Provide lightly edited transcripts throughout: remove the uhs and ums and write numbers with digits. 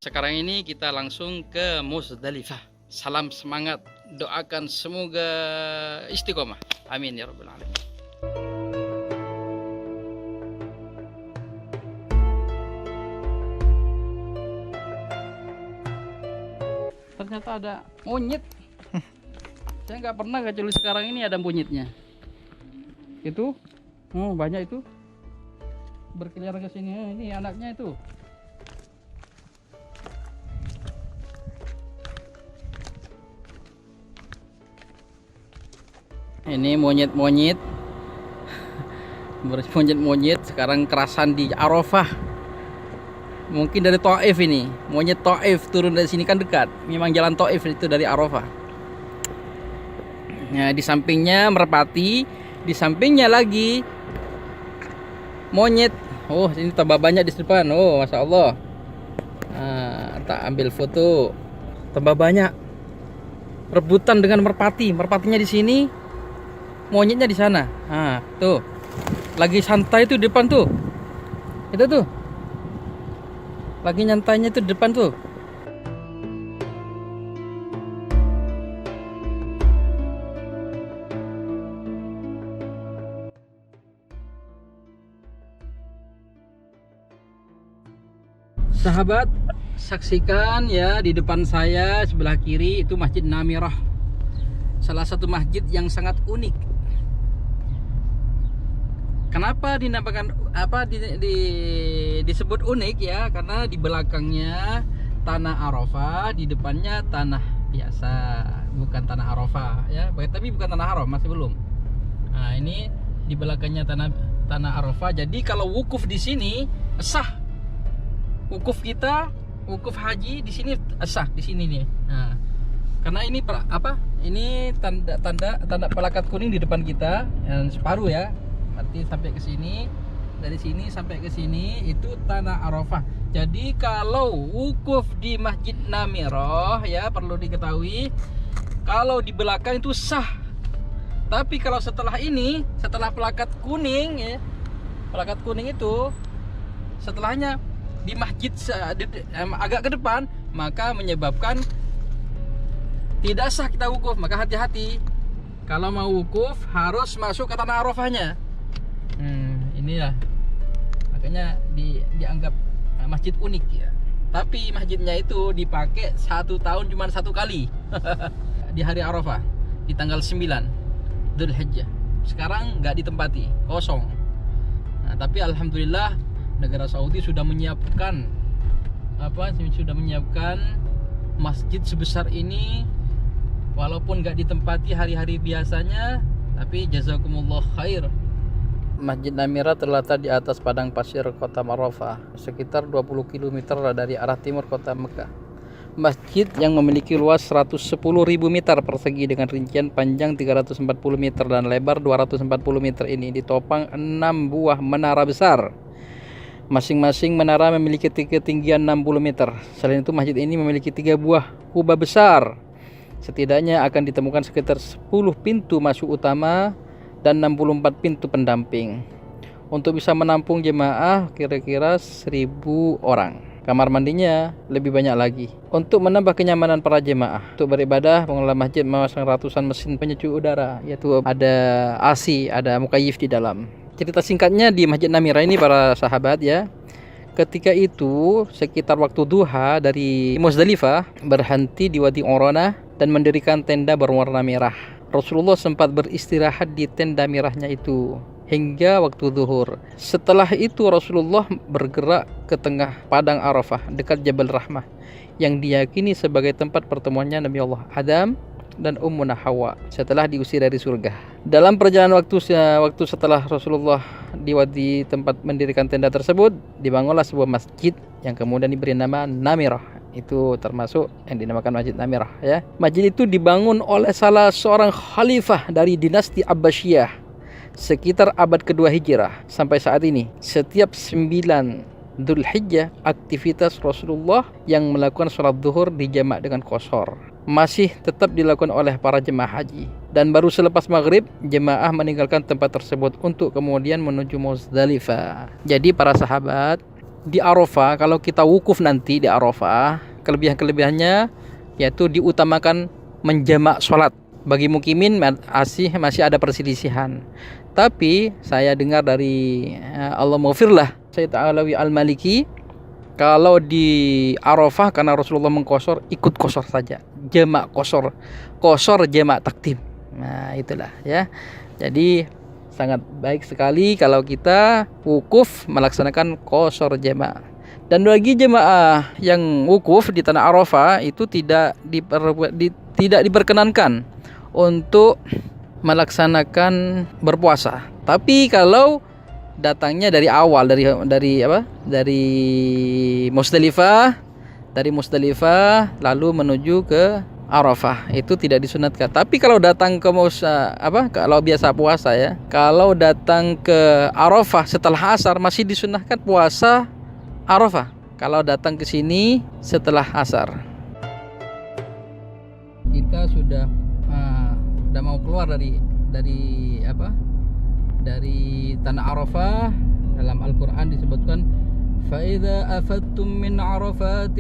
Sekarang ini kita langsung ke Muzdalifah. Salam semangat, doakan semoga istiqomah. Amin ya rabbal alamin. Ternyata ada monyet. Saya nggak pernah kecuali sekarang ini ada monyetnya. Itu, banyak itu berkeliaran ke sini. Ini anaknya itu. Ini monyet-monyet, monyet-monyet sekarang kerasan di Arafah. Mungkin dari Taif ini, monyet Taif turun dari sini kan dekat. Memang jalan Taif itu dari Arafah. Nah, di sampingnya merpati, di sampingnya lagi monyet. Oh, ini tambah banyak di depan. Oh, masya Allah. Nah, tak ambil foto. Tambah banyak. Rebutan dengan merpati. Merpatinya di sini, monyetnya di sana. Nah, tuh. Lagi santai tuh di depan tuh. Itu tuh. Lagi nyantainya tuh di depan tuh. Sahabat, saksikan ya di depan saya sebelah kiri itu Masjid Namirah. Salah satu masjid yang sangat unik. Kenapa dinamakan disebut unik ya? Karena di belakangnya tanah Arafah, di depannya tanah biasa, bukan tanah Arafah ya. Tapi bukan tanah haram, masih belum. Nah, ini di belakangnya tanah Arafah. Jadi kalau wukuf di sini sah. Wukuf kita, wukuf haji di sini sah di sini nih. Nah, karena ini Ini tanda pelakat kuning di depan kita yang separuh ya. Berarti sampai ke sini, dari sini sampai ke sini itu tanah Arafah. Jadi kalau wukuf di Masjid Namirah ya perlu diketahui kalau di belakang itu sah. Tapi kalau setelah ini, setelah pelakat kuning ya, pelakat kuning itu setelahnya di masjid agak ke depan, maka menyebabkan tidak sah kita wukuf. Maka hati-hati, kalau mau wukuf harus masuk ke tanah Arafahnya. Inilah makanya dianggap masjid unik ya. Tapi masjidnya itu dipakai 1 tahun cuma 1 kali di hari Arafah, di tanggal 9 Dzulhijjah. Sekarang nggak ditempati, kosong. Nah, tapi alhamdulillah negara Saudi sudah menyiapkan masjid sebesar ini, walaupun nggak ditempati hari-hari biasanya, tapi jazakumullah khair. Masjid Namirah terletak di atas padang pasir kota Arafah, sekitar 20 km dari arah timur kota Mekah. Masjid yang memiliki luas 110.000 meter persegi dengan rincian panjang 340 meter dan lebar 240 meter ini ditopang 6 buah menara besar. Masing-masing menara memiliki ketinggian 60 meter. Selain itu masjid ini memiliki 3 buah kubah besar. Setidaknya akan ditemukan sekitar 10 pintu masuk utama dan 64 pintu pendamping. Untuk bisa menampung jemaah kira-kira 1.000 orang. Kamar mandinya lebih banyak lagi. Untuk menambah kenyamanan para jemaah untuk beribadah, pengelola masjid memasang ratusan mesin penyejuk udara, yaitu ada AC, ada mukayif di dalam. Cerita singkatnya di Masjid Namirah ini para sahabat ya. Ketika itu sekitar waktu duha dari Muzdalifah berhenti di Wadi Urana dan mendirikan tenda berwarna merah. Rasulullah sempat beristirahat di tenda merahnya itu hingga waktu zuhur. Setelah itu Rasulullah bergerak ke tengah padang Arafah dekat Jabal Rahmah yang diyakini sebagai tempat pertemuannya Nabi Allah Adam dan Ummuna Hawa setelah diusir dari surga. Dalam perjalanan waktu setelah Rasulullah di tempat mendirikan tenda tersebut, dibangunlah sebuah masjid yang kemudian diberi nama Namirah. Itu termasuk yang dinamakan Masjid Namirah ya. Masjid itu dibangun oleh salah seorang khalifah dari dinasti Abbasiyah sekitar abad kedua Hijrah. Sampai saat ini setiap 9 Dzulhijjah aktivitas Rasulullah yang melakukan sholat zuhur dijamak dengan qashar masih tetap dilakukan oleh para jemaah haji, dan baru selepas maghrib jemaah meninggalkan tempat tersebut untuk kemudian menuju Muzdalifah. Jadi para sahabat, di Arafah, kalau kita wukuf nanti di Arafah, kelebihan-kelebihannya yaitu diutamakan menjamak sholat. Bagi mukimin masih ada perselisihan. Tapi saya dengar dari Allah maghfirlah Sayyid Alawi Al-Maliki, kalau di Arafah karena Rasulullah mengqashar, ikut qashar saja, jamak qashar, jamak takdim. Nah, itulah ya. Jadi sangat baik sekali kalau kita wukuf melaksanakan qashar jamak. Dan bagi jemaah yang wukuf di tanah Arafah itu tidak diperkenankan untuk melaksanakan berpuasa. Tapi kalau datangnya dari awal dari Musdalifah, lalu menuju ke Arafah, itu tidak disunatkan. Tapi kalau datang ke kalau biasa puasa ya, kalau datang ke Arafah setelah asar masih disunahkan puasa Arafah. Kalau datang ke sini setelah asar. Kita sudah mau keluar dari tanah Arafah. Dalam Al-Qur'an disebutkan فَإِذَا أَفَدْتُم مِّنْ عَرَفَاتٍ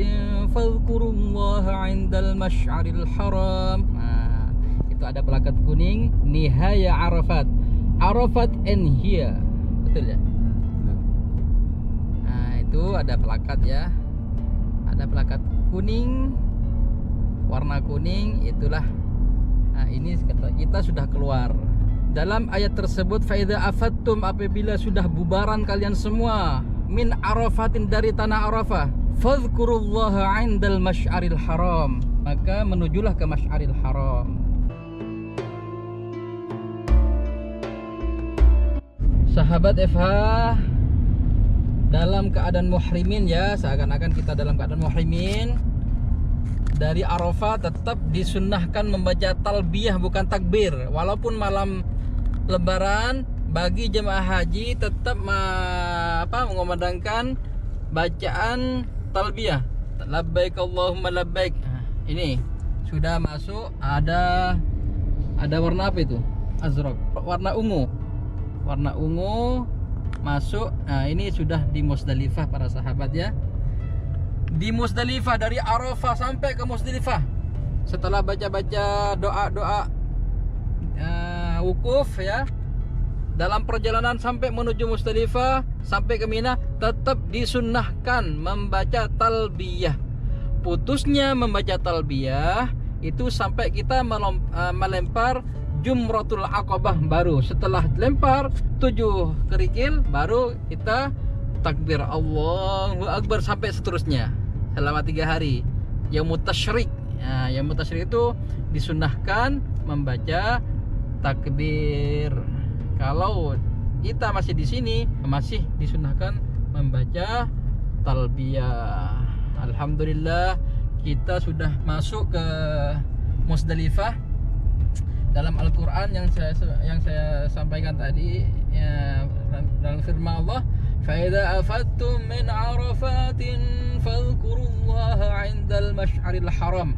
فَاذْكُرُوا اللَّهَ عِندَ الْمَشْعَرِ الْحَرَامِ. Nah, itu ada plakat kuning, Nihaya Arafat. Arafat and here. Betul ya? Nah, itu ada plakat ya. Ada plakat kuning, warna kuning, itulah. Nah, ini kita sudah keluar. Dalam ayat tersebut, faida afattum, apabila sudah bubaran kalian semua, min arafatin, dari tanah Arafah, fadhkurullaha 'indal masy'aril haram, maka menujulah ke masy'aril haram. Sahabat FH, dalam keadaan muhrimin ya, seakan-akan kita dalam keadaan muhrimin, dari Arafah tetap disunnahkan membaca talbiyah bukan takbir. Walaupun malam Lebaran, bagi jemaah haji tetap mengumandangkan bacaan talbiyah, labbaik Allahumma labbaik. Ini sudah masuk, ada warna apa itu? Azraq, warna ungu masuk. Nah, ini sudah di Musdalifah para sahabat ya. Di Musdalifah, dari Arafah sampai ke Musdalifah, setelah baca-baca doa-doa wukuf ya, dalam perjalanan sampai menuju Musdalifah sampai ke Mina tetap disunnahkan membaca talbiyah. Putusnya membaca talbiyah itu sampai kita melempar Jumratul Aqabah. Baru setelah lempar 7 kerikil baru kita takbir Allahu Akbar sampai seterusnya selama 3 hari. Yaumut Tasyrik. Nah, Yaumut Tasyrik itu disunnahkan membaca takbir. Kalau kita masih di sini masih disunnahkan membaca talbiyah. Alhamdulillah kita sudah masuk ke Musdalifah. Dalam Al-Qur'an yang saya sampaikan tadi ya, dalam firman Allah, فَإِذَا أَفَدْتُم مِّنْ عَرَفَاتٍ فَاذْكُرُوا اللَّهَ عِندَ الْمَشْعَرِ الْحَرَامِ.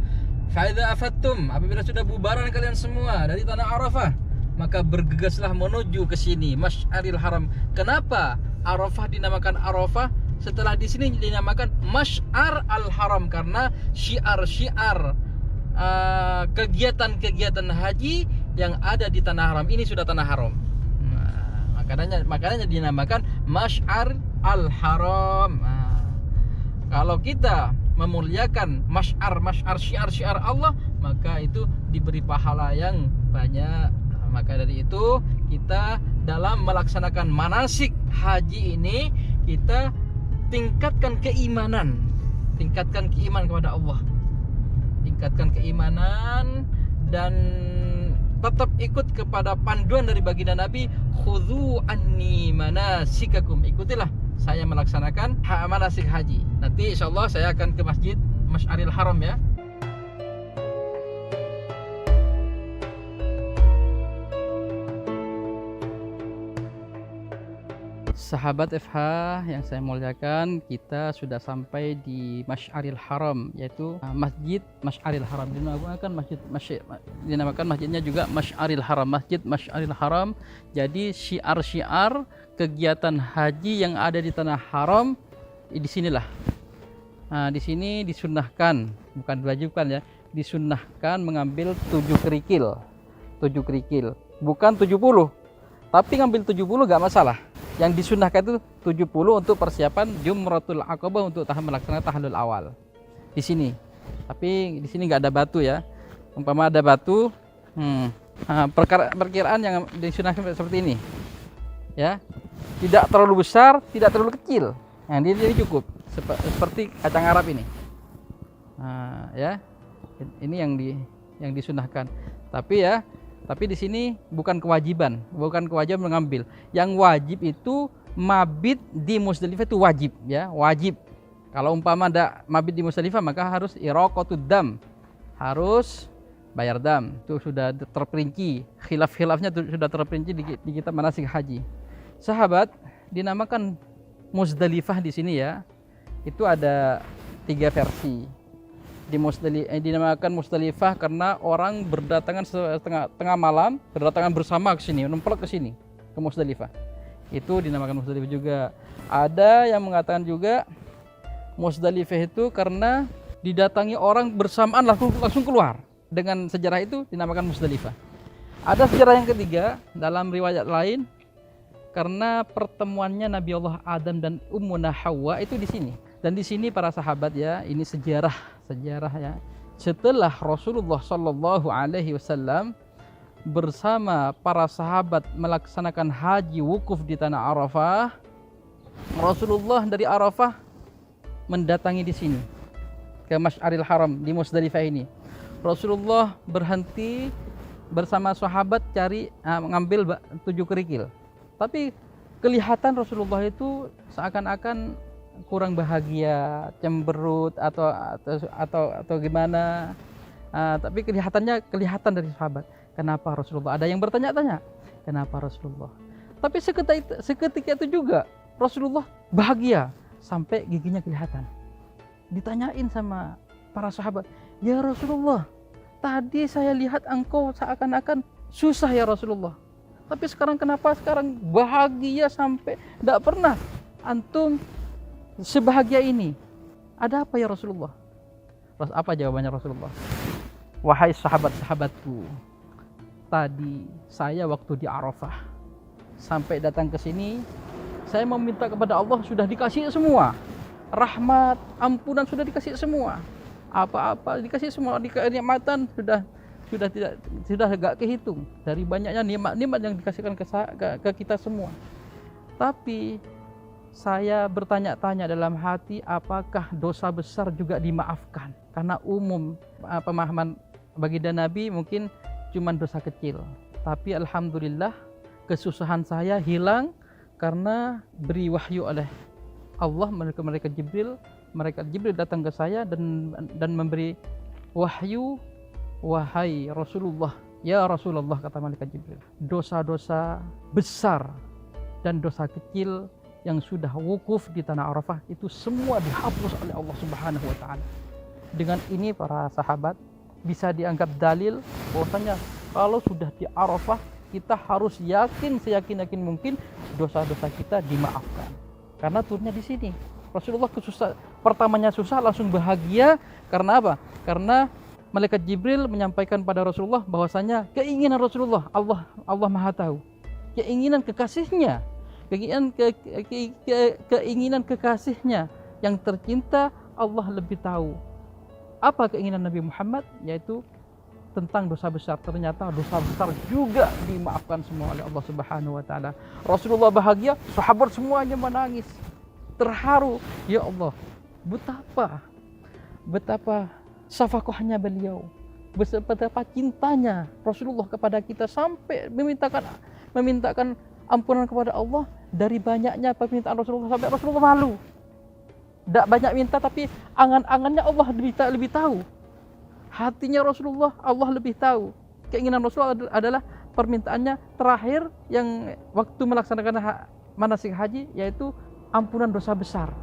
فَإِذَا أَفَدْتُم, apabila sudah bubaran kalian semua dari tanah Arafah, maka bergegaslah menuju ke sini, Masy'aril Haram. Kenapa Arafah dinamakan Arafah? Setelah di sini dinamakan Masy'ar al-Haram, karena syiar-syiar kegiatan-kegiatan haji yang ada di tanah haram ini sudah tanah haram. Nah, makanya dinamakan Masy'ar al-Haram. Nah, kalau kita memuliakan masy'ar syiar-syiar Allah, maka itu diberi pahala yang banyak. Maka dari itu kita dalam melaksanakan manasik haji ini, kita tingkatkan keimanan kepada Allah, tingkatkan keimanan, dan tetap ikut kepada panduan dari baginda Nabi, khudhu anni manasikakum, ikutilah saya melaksanakan manasik haji. Nanti insyaallah saya akan ke masjid Masy'aril Haram ya. Sahabat FH yang saya muliakan, kita sudah sampai di Masy'aril Haram, yaitu Masjid Masy'aril Haram. Dinamakan masjidnya juga Masy'aril Haram, Masjid Masy'aril Haram. Jadi syiar-syiar kegiatan haji yang ada di tanah haram di sinilah. Nah, di sini disunnahkan, bukan diwajibkan ya, disunnahkan mengambil 7 kerikil. 7 kerikil, bukan 70. Tapi ngambil 70 gak masalah. Yang disunnahkan itu 70 untuk persiapan Jumratul Aqabah untuk melaksanakan tahallul awal. Di sini. Tapi di sini nggak ada batu ya. Umpama ada batu, perkiraan yang disunahkan seperti ini. Ya. Tidak terlalu besar, tidak terlalu kecil. Nah, ini cukup. Seperti kacang Arab ini. Nah, ya. Ini yang disunahkan. Tapi di sini bukan kewajiban mengambil. Yang wajib itu mabit di Musdalifah itu wajib ya, wajib. Kalau umpama ada mabit di Musdalifah maka harus iraqatud dam. Harus bayar dam. Itu sudah terperinci. Khilaf-khilafnya sudah terperinci di kitab manasik haji. Sahabat, dinamakan Musdalifah di sini ya. Itu ada 3 versi. Dinamakan Musdalifah karena orang berdatangan tengah malam, berdatangan bersama ke sini, nemplok ke sini, ke Musdalifah. Itu dinamakan Musdalifah juga. Ada yang mengatakan juga Musdalifah itu karena didatangi orang bersamaan langsung keluar. Dengan sejarah itu dinamakan Musdalifah. Ada sejarah yang ketiga dalam riwayat lain karena pertemuannya Nabi Allah Adam dan Ummuna Hawa itu di sini. Dan di sini para sahabat ya, ini sejarah ya. Setelah Rasulullah Shallallahu Alaihi Wasallam bersama para sahabat melaksanakan haji wukuf di tanah Arafah, Rasulullah dari Arafah mendatangi di sini ke Masy'aril Haram di Musdalifah ini. Rasulullah berhenti bersama sahabat mengambil 7 kerikil. Tapi kelihatan Rasulullah itu seakan-akan kurang bahagia, cemberut atau gimana. Tapi kelihatan dari sahabat. Kenapa Rasulullah? Ada yang bertanya-tanya, kenapa Rasulullah? Tapi seketika itu juga Rasulullah bahagia sampai giginya kelihatan. Ditanyain sama para sahabat, ya Rasulullah, tadi saya lihat engkau seakan-akan susah ya Rasulullah. Tapi kenapa sekarang bahagia sampai tidak pernah antum sebahagia ini? Ada apa ya Rasulullah? Apa jawabannya Rasulullah? Wahai sahabat-sahabatku, tadi saya waktu di Arafah sampai datang ke sini, saya meminta kepada Allah sudah dikasih semua. Rahmat, ampunan sudah dikasih semua. Apa-apa dikasih semua, kenikmatan sudah tidak kehitung dari banyaknya nikmat-nikmat yang dikasihkan ke kita semua. Tapi saya bertanya-tanya dalam hati, apakah dosa besar juga dimaafkan? Karena umum pemahaman baginda Nabi mungkin cuma dosa kecil. Tapi alhamdulillah kesusahan saya hilang karena beri wahyu oleh Allah, mereka Jibril datang ke saya dan memberi wahyu, wahai Rasulullah, ya Rasulullah, kata malaikat Jibril, dosa-dosa besar dan dosa kecil yang sudah wukuf di tanah Arafah itu semua dihapus oleh Allah Subhanahu wa taala. Dengan ini para sahabat bisa dianggap dalil bahwasanya kalau sudah di Arafah kita harus yakin seyakin mungkin dosa-dosa kita dimaafkan. Karena turunnya di sini. Rasulullah pertamanya susah langsung bahagia karena apa? Karena malaikat Jibril menyampaikan pada Rasulullah bahwasanya keinginan Rasulullah Allah Maha tahu. Keinginan kekasihnya, keinginan kekasihnya yang tercinta Allah lebih tahu. Apa keinginan Nabi Muhammad? Yaitu tentang dosa besar. Ternyata dosa besar juga dimaafkan semua oleh Allah Subhanahu wa taala. Rasulullah bahagia, sahabat semuanya menangis, terharu. Ya Allah, betapa syafakohnya beliau, betapa cintanya Rasulullah kepada kita sampai memintakan ampunan kepada Allah. Dari banyaknya permintaan Rasulullah sampai Rasulullah malu. Tidak banyak minta tapi angan-angannya Allah lebih tahu. Hatinya Rasulullah Allah lebih tahu. Keinginan Rasulullah adalah permintaannya terakhir yang waktu melaksanakan manasik haji, yaitu ampunan dosa besar.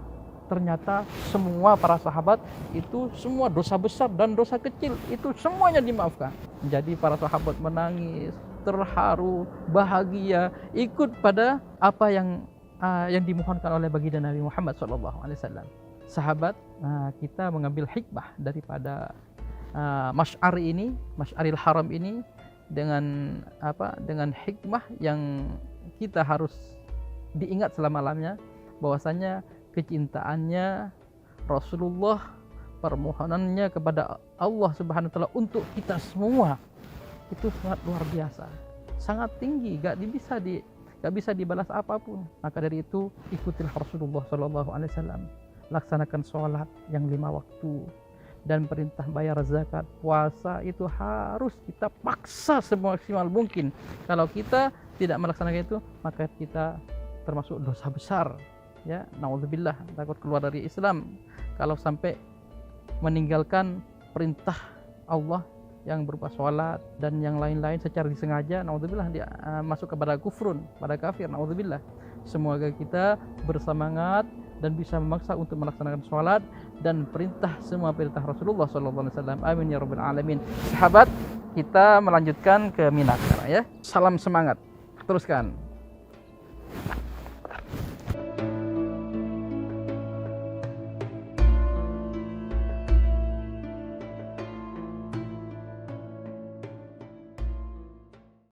Ternyata semua para sahabat itu semua dosa besar dan dosa kecil itu semuanya dimaafkan. Jadi para sahabat menangis, terharu, bahagia, ikut pada apa yang yang dimohonkan oleh baginda Nabi Muhammad SAW. Sahabat, kita mengambil hikmah daripada Masy'aril Haram ini dengan hikmah yang kita harus diingat selama-lamanya, bahwasanya kecintaannya Rasulullah, permohonannya kepada Allah Subhanahu wa taala untuk kita semua itu sangat luar biasa, sangat tinggi, gak bisa dibalas apapun. Maka dari itu ikutilah Rasulullah SAW, laksanakan sholat yang 5 waktu, dan perintah bayar zakat, puasa itu harus kita paksa semaksimal mungkin. Kalau kita tidak melaksanakan itu, maka kita termasuk dosa besar, ya, naudzubillah, takut keluar dari Islam kalau sampai meninggalkan perintah Allah yang berupa sholat dan yang lain-lain secara disengaja, naudzubillah, dia masuk kepada kufrun, pada kafir, naudzubillah. Semoga kita bersemangat dan bisa memaksa untuk melaksanakan sholat dan semua perintah Rasulullah SAW. Amin ya rabbal alamin. Sahabat, kita melanjutkan ke Mina sekarang, ya. Salam semangat, teruskan.